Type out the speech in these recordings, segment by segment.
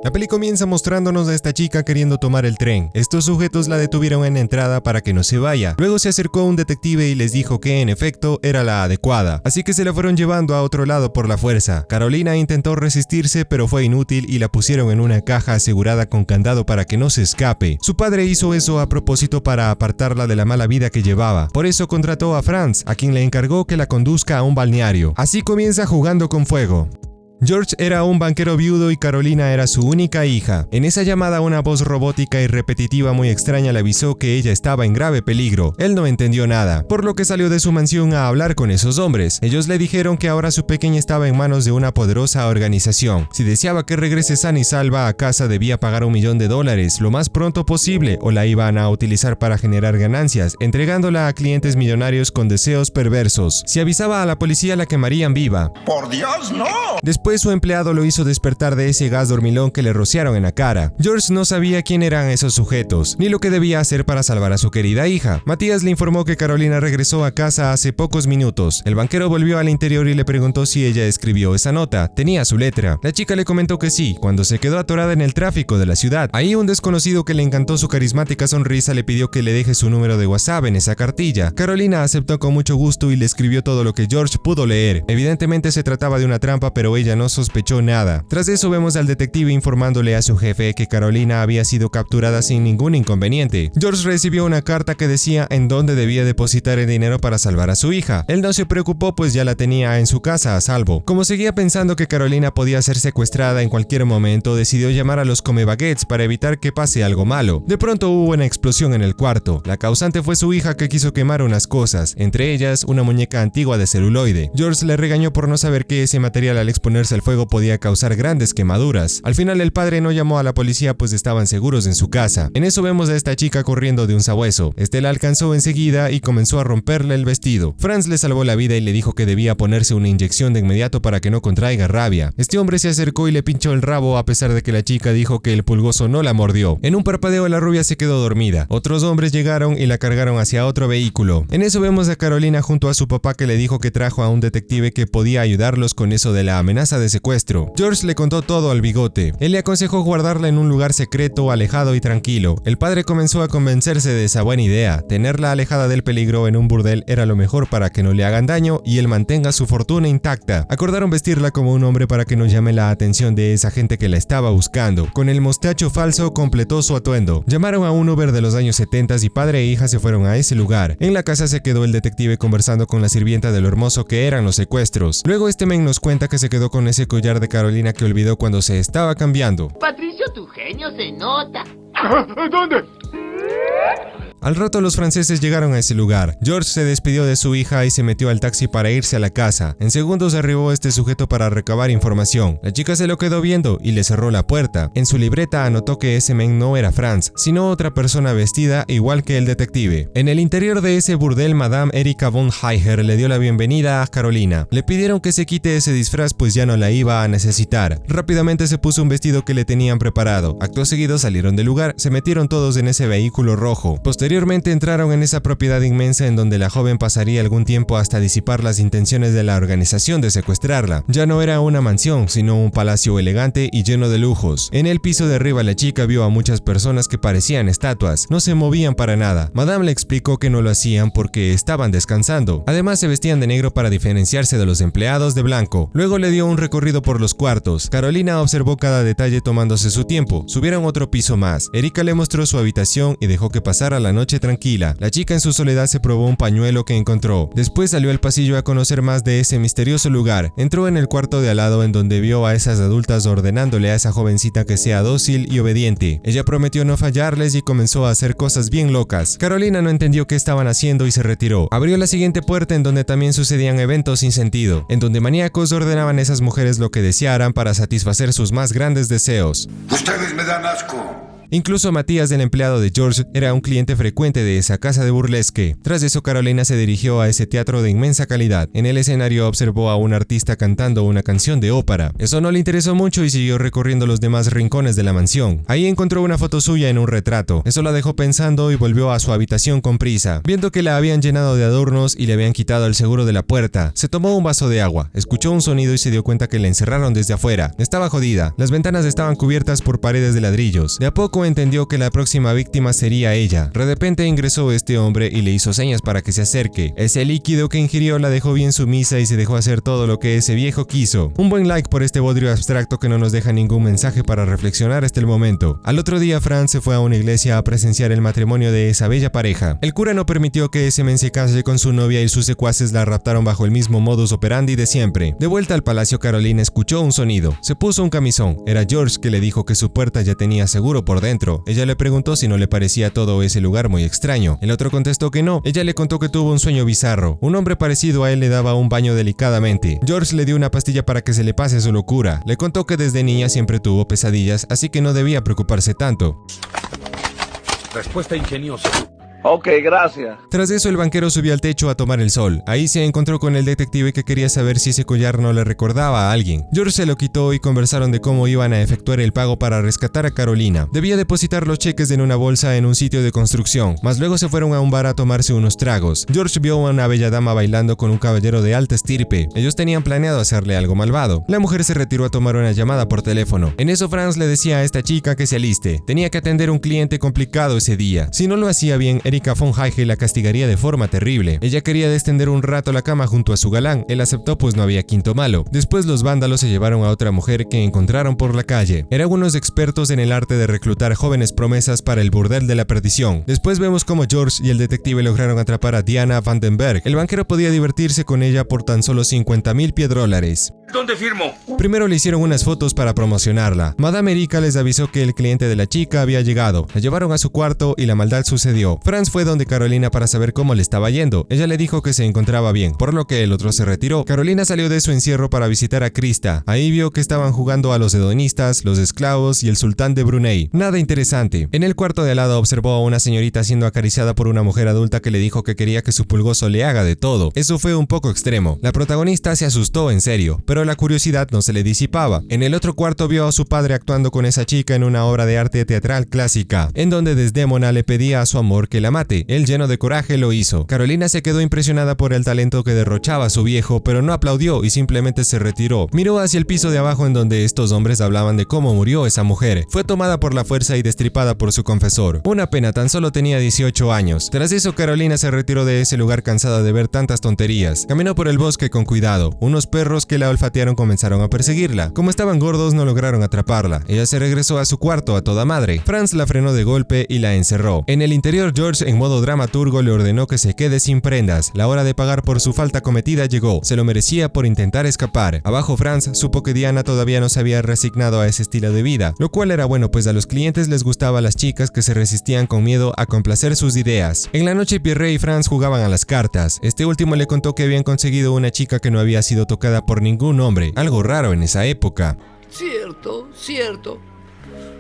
La peli comienza mostrándonos a esta chica queriendo tomar el tren. Estos sujetos la detuvieron en la entrada para que no se vaya. Luego se acercó un detective y les dijo que en efecto era la adecuada, así que se la fueron llevando a otro lado por la fuerza. Carolina intentó resistirse pero fue inútil y la pusieron en una caja asegurada con candado para que no se escape. Su padre hizo eso a propósito para apartarla de la mala vida que llevaba. Por eso contrató a Franz, a quien le encargó que la conduzca a un balneario. Así comienza jugando con fuego. George era un banquero viudo y Carolina era su única hija. En esa llamada una voz robótica y repetitiva muy extraña le avisó que ella estaba en grave peligro. Él no entendió nada, por lo que salió de su mansión a hablar con esos hombres. Ellos le dijeron que ahora su pequeña estaba en manos de una poderosa organización. Si deseaba que regrese sana y salva a casa debía pagar $1 millón lo más pronto posible o la iban a utilizar para generar ganancias, entregándola a clientes millonarios con deseos perversos. Si avisaba a la policía la quemarían viva. ¡Por Dios, no! Después su empleado lo hizo despertar de ese gas dormilón que le rociaron en la cara. George no sabía quién eran esos sujetos, ni lo que debía hacer para salvar a su querida hija. Matías le informó que Carolina regresó a casa hace pocos minutos. El banquero volvió al interior y le preguntó si ella escribió esa nota. Tenía su letra. La chica le comentó que sí, cuando se quedó atorada en el tráfico de la ciudad. Ahí un desconocido que le encantó su carismática sonrisa le pidió que le deje su número de WhatsApp en esa cartilla. Carolina aceptó con mucho gusto y le escribió todo lo que George pudo leer. Evidentemente se trataba de una trampa, pero ella no sospechó nada. Tras eso vemos al detective informándole a su jefe que Carolina había sido capturada sin ningún inconveniente. George recibió una carta que decía en dónde debía depositar el dinero para salvar a su hija. Él no se preocupó pues ya la tenía en su casa a salvo. Como seguía pensando que Carolina podía ser secuestrada en cualquier momento, decidió llamar a los comebaguettes para evitar que pase algo malo. De pronto hubo una explosión en el cuarto. La causante fue su hija que quiso quemar unas cosas, entre ellas una muñeca antigua de celuloide. George le regañó por no saber que ese material al exponerse al fuego podía causar grandes quemaduras. Al final el padre no llamó a la policía pues estaban seguros en su casa. En eso vemos a esta chica corriendo de un sabueso. Este la alcanzó enseguida y comenzó a romperle el vestido. Franz le salvó la vida y le dijo que debía ponerse una inyección de inmediato para que no contraiga rabia. Este hombre se acercó y le pinchó el rabo a pesar de que la chica dijo que el pulgoso no la mordió. En un parpadeo la rubia se quedó dormida. Otros hombres llegaron y la cargaron hacia otro vehículo. En eso vemos a Carolina junto a su papá que le dijo que trajo a un detective que podía ayudarlos con eso de la amenaza de secuestro. George le contó todo al bigote. Él le aconsejó guardarla en un lugar secreto, alejado y tranquilo. El padre comenzó a convencerse de esa buena idea. Tenerla alejada del peligro en un burdel era lo mejor para que no le hagan daño y él mantenga su fortuna intacta. Acordaron vestirla como un hombre para que no llame la atención de esa gente que la estaba buscando. Con el mostacho falso completó su atuendo. Llamaron a un Uber de los años 70 y padre e hija se fueron a ese lugar. En la casa se quedó el detective conversando con la sirvienta de lo hermoso que eran los secuestros. Luego este men nos cuenta que se quedó con ese collar de Carolina que olvidó cuando se estaba cambiando. Patricio, tu genio se nota. ¿Dónde? Al rato los franceses llegaron a ese lugar. George se despidió de su hija y se metió al taxi para irse a la casa. En segundos arribó este sujeto para recabar información. La chica se lo quedó viendo y le cerró la puerta. En su libreta anotó que ese men no era Franz, sino otra persona vestida igual que el detective. En el interior de ese burdel, Madame Erika von Heiger le dio la bienvenida a Carolina. Le pidieron que se quite ese disfraz pues ya no la iba a necesitar. Rápidamente se puso un vestido que le tenían preparado. Acto seguido salieron del lugar, se metieron todos en ese vehículo rojo. Posteriormente entraron en esa propiedad inmensa en donde la joven pasaría algún tiempo hasta disipar las intenciones de la organización de secuestrarla. Ya no era una mansión, sino un palacio elegante y lleno de lujos. En el piso de arriba la chica vio a muchas personas que parecían estatuas, no se movían para nada. Madame le explicó que no lo hacían porque estaban descansando. Además se vestían de negro para diferenciarse de los empleados de blanco. Luego le dio un recorrido por los cuartos. Carolina observó cada detalle tomándose su tiempo. Subieron otro piso más. Erika le mostró su habitación y dejó que pasara la noche tranquila. La chica en su soledad se probó un pañuelo que encontró. Después salió al pasillo a conocer más de ese misterioso lugar. Entró en el cuarto de al lado en donde vio a esas adultas ordenándole a esa jovencita que sea dócil y obediente. Ella prometió no fallarles y comenzó a hacer cosas bien locas. Carolina no entendió qué estaban haciendo y se retiró. Abrió la siguiente puerta en donde también sucedían eventos sin sentido, en donde maníacos ordenaban a esas mujeres lo que desearan para satisfacer sus más grandes deseos. Ustedes me dan asco. Incluso Matías, el empleado de George, era un cliente frecuente de esa casa de burlesque. Tras eso, Carolina se dirigió a ese teatro de inmensa calidad. En el escenario observó a un artista cantando una canción de ópera. Eso no le interesó mucho y siguió recorriendo los demás rincones de la mansión. Ahí encontró una foto suya en un retrato. Eso la dejó pensando y volvió a su habitación con prisa. Viendo que la habían llenado de adornos y le habían quitado el seguro de la puerta, se tomó un vaso de agua, escuchó un sonido y se dio cuenta que la encerraron desde afuera. Estaba jodida. Las ventanas estaban cubiertas por paredes de ladrillos. De a poco entendió que la próxima víctima sería ella. De repente ingresó este hombre y le hizo señas para que se acerque. Ese líquido que ingirió la dejó bien sumisa y se dejó hacer todo lo que ese viejo quiso. Un buen like por este bodrio abstracto que no nos deja ningún mensaje para reflexionar hasta el momento. Al otro día, Franz se fue a una iglesia a presenciar el matrimonio de esa bella pareja. El cura no permitió que ese men se case con su novia y sus secuaces la raptaron bajo el mismo modus operandi de siempre. De vuelta al palacio, Carolina escuchó un sonido. Se puso un camisón. Era George, que le dijo que su puerta ya tenía seguro por dentro. Ella le preguntó si no le parecía todo ese lugar muy extraño. El otro contestó que no. Ella le contó que tuvo un sueño bizarro. Un hombre parecido a él le daba un baño delicadamente. George le dio una pastilla para que se le pase su locura. Le contó que desde niña siempre tuvo pesadillas, así que no debía preocuparse tanto. Respuesta ingeniosa. Ok, gracias. Tras eso, el banquero subió al techo a tomar el sol. Ahí se encontró con el detective que quería saber si ese collar no le recordaba a alguien. George se lo quitó y conversaron de cómo iban a efectuar el pago para rescatar a Carolina. Debía depositar los cheques en una bolsa en un sitio de construcción, mas luego se fueron a un bar a tomarse unos tragos. George vio a una bella dama bailando con un caballero de alta estirpe. Ellos tenían planeado hacerle algo malvado. La mujer se retiró a tomar una llamada por teléfono. En eso, Franz le decía a esta chica que se aliste. Tenía que atender un cliente complicado ese día. Si no lo hacía bien, Erika von Haige la castigaría de forma terrible. Ella quería extender un rato la cama junto a su galán. Él aceptó, pues no había quinto malo. Después los vándalos se llevaron a otra mujer que encontraron por la calle. Eran unos expertos en el arte de reclutar jóvenes promesas para el burdel de la perdición. Después vemos cómo George y el detective lograron atrapar a Diana Vandenberg. El banquero podía divertirse con ella por tan solo 50,000 piedrólares. ¿Dónde firmo? Primero le hicieron unas fotos para promocionarla. Madame Erika les avisó que el cliente de la chica había llegado. La llevaron a su cuarto y la maldad sucedió. Franz fue donde Carolina para saber cómo le estaba yendo. Ella le dijo que se encontraba bien, por lo que el otro se retiró. Carolina salió de su encierro para visitar a Krista. Ahí vio que estaban jugando a los hedonistas, los esclavos y el sultán de Brunei. Nada interesante. En el cuarto de al lado observó a una señorita siendo acariciada por una mujer adulta que le dijo que quería que su pulgoso le haga de todo. Eso fue un poco extremo. La protagonista se asustó en serio, pero la curiosidad no se le disipaba. En el otro cuarto vio a su padre actuando con esa chica en una obra de arte teatral clásica, en donde Desdémona le pedía a su amor que la mate. Él, lleno de coraje, lo hizo. Carolina se quedó impresionada por el talento que derrochaba su viejo, pero no aplaudió y simplemente se retiró. Miró hacia el piso de abajo en donde estos hombres hablaban de cómo murió esa mujer. Fue tomada por la fuerza y destripada por su confesor. Una pena, tan solo tenía 18 años. Tras eso, Carolina se retiró de ese lugar cansada de ver tantas tonterías. Caminó por el bosque con cuidado. Unos perros que la olfatearon comenzaron a perseguirla. Como estaban gordos, no lograron atraparla. Ella se regresó a su cuarto a toda madre. Franz la frenó de golpe y la encerró. En el interior, George, en modo dramaturgo, le ordenó que se quede sin prendas. La hora de pagar por su falta cometida llegó. Se lo merecía por intentar escapar. Abajo, Franz supo que Diana todavía no se había resignado a ese estilo de vida, lo cual era bueno, pues a los clientes les gustaban las chicas que se resistían con miedo a complacer sus ideas. En la noche, Pierre y Franz jugaban a las cartas. Este último le contó que habían conseguido una chica que no había sido tocada por ningún hombre, algo raro en esa época. Cierto.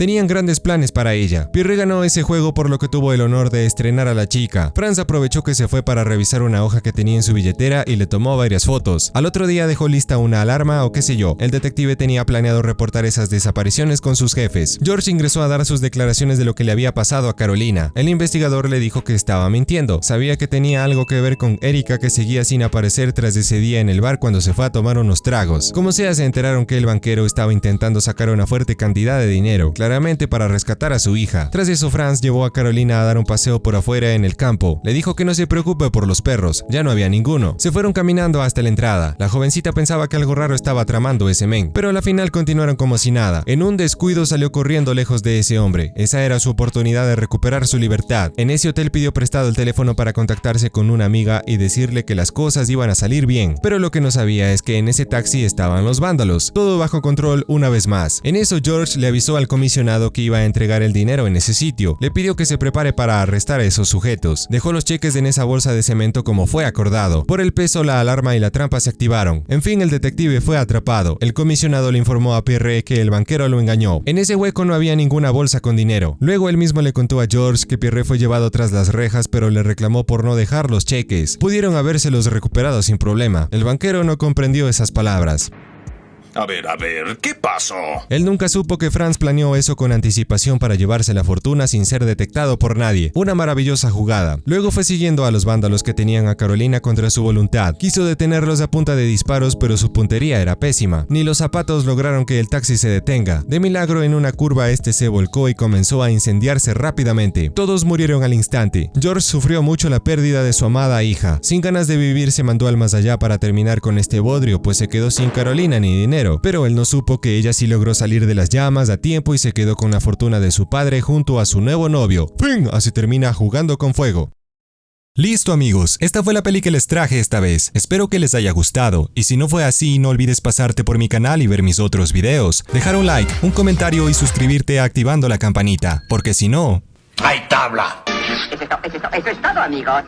Tenían grandes planes para ella. Pierre ganó ese juego, por lo que tuvo el honor de estrenar a la chica. Franz aprovechó que se fue para revisar una hoja que tenía en su billetera y le tomó varias fotos. Al otro día dejó lista una alarma o qué sé yo. El detective tenía planeado reportar esas desapariciones con sus jefes. George ingresó a dar sus declaraciones de lo que le había pasado a Carolina. El investigador le dijo que estaba mintiendo. Sabía que tenía algo que ver con Erika, que seguía sin aparecer tras ese día en el bar cuando se fue a tomar unos tragos. Como sea, se enteraron que el banquero estaba intentando sacar una fuerte cantidad de dinero, claramente para rescatar a su hija. Tras eso, Franz llevó a Carolina a dar un paseo por afuera en el campo. Le dijo que no se preocupe por los perros, ya no había ninguno. Se fueron caminando hasta la entrada. La jovencita pensaba que algo raro estaba tramando ese men, pero a la final continuaron como si nada. En un descuido salió corriendo lejos de ese hombre. Esa era su oportunidad de recuperar su libertad. En ese hotel pidió prestado el teléfono para contactarse con una amiga y decirle que las cosas iban a salir bien, pero lo que no sabía es que en ese taxi estaban los vándalos. Todo bajo control una vez más. En eso, George le avisó al comisionado que iba a entregar el dinero en ese sitio. Le pidió que se prepare para arrestar a esos sujetos. Dejó los cheques en esa bolsa de cemento como fue acordado. Por el peso, la alarma y la trampa se activaron. En fin, el detective fue atrapado. El comisionado le informó a Pierre que el banquero lo engañó. En ese hueco no había ninguna bolsa con dinero. Luego él mismo le contó a George que Pierre fue llevado tras las rejas, pero le reclamó por no dejar los cheques. Pudieron habérselos recuperado sin problema. El banquero no comprendió esas palabras. A ver, ¿qué pasó? Él nunca supo que Franz planeó eso con anticipación para llevarse la fortuna sin ser detectado por nadie. Una maravillosa jugada. Luego fue siguiendo a los vándalos que tenían a Carolina contra su voluntad. Quiso detenerlos a punta de disparos, pero su puntería era pésima. Ni los zapatos lograron que el taxi se detenga. De milagro, en una curva este se volcó y comenzó a incendiarse rápidamente. Todos murieron al instante. George sufrió mucho la pérdida de su amada hija. Sin ganas de vivir, se mandó al más allá para terminar con este bodrio, pues se quedó sin Carolina ni dinero. Pero él no supo que ella sí logró salir de las llamas a tiempo y se quedó con la fortuna de su padre junto a su nuevo novio. ¡Fin! Así termina Jugando con Fuego. Listo amigos, esta fue la peli que les traje esta vez. Espero que les haya gustado, y si no fue así, no olvides pasarte por mi canal y ver mis otros videos. Dejar un like, un comentario y suscribirte activando la campanita, porque si no... ¡Hay tabla! Eso es todo, amigos.